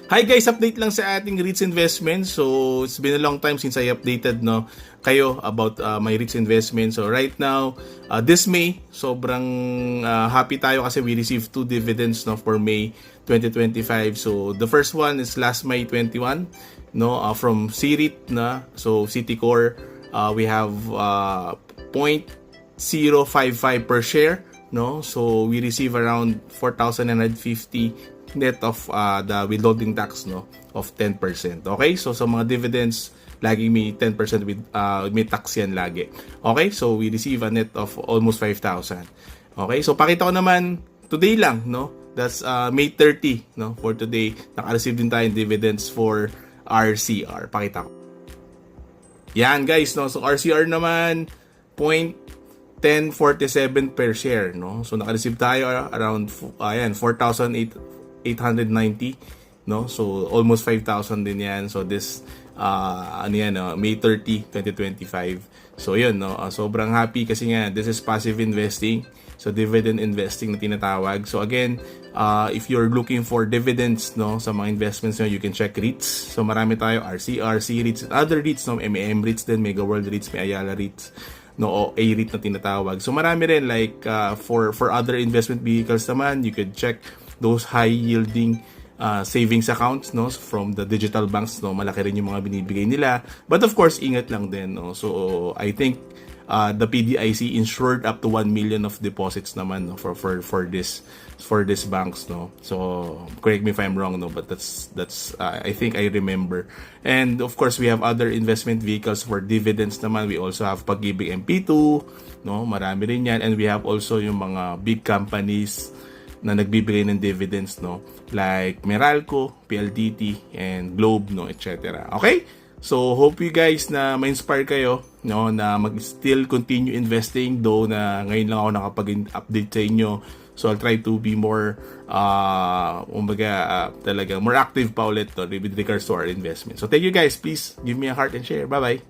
Hi guys, update lang sa ating REITs investment. So, it's been a long time since I updated kayo about my REITs investment. So, right now, this May, sobrang happy tayo kasi we received 2 dividends for May 2025. So, the first one is last May 21 from CREIT na. So, Citicorp, we have 0.055 per share, no? So, we receive around 4,950 net of the withholding tax of 10%. Okay? So sa mga dividends, lagi may 10% with may tax yan lagi. Okay? So we receive a net of almost 5,000. Okay? So pakita ko naman today lang, That's May 30, for today. Naka-receive din tayo dividends for RCR. Pakita ko. Yan guys, So RCR naman 0.1047 per share, So naka-receive tayo around 4,890, so almost 5,000 din yan. So this May 30, 2025. So yun, sobrang happy kasi nga this is passive investing, so dividend investing na tinatawag. So again, if you're looking for dividends sa mga investments nyo, you can check REITs. So marami tayo, RCR, C-REITs, and other REITs, MEM REITs din, Mega World REITs, may Ayala REITs, o A-REIT na tinatawag. So marami rin, like for other investment vehicles naman, you could check those high yielding savings accounts from the digital banks. Malaki rin yung mga binibigay nila, but of course ingat lang din. So I think the PDIC insured up to 1 million of deposits naman for this banks. So correct me if I'm wrong, but that's I think I remember. And of course we have other investment vehicles for dividends naman. We also have Pag-ibig MP2, marami rin yan. And we have also yung mga big companies na nagbibigay ng dividends, like Meralco, PLDT, and Globe, etc. Okay? So hope you guys na ma-inspire kayo, na mag-still continue investing, though na ngayon lang ako nakapag-update sa inyo. So I'll try to be more talaga more active pa ulit with regards to our investment. So thank you guys, please give me a heart and share. Bye bye.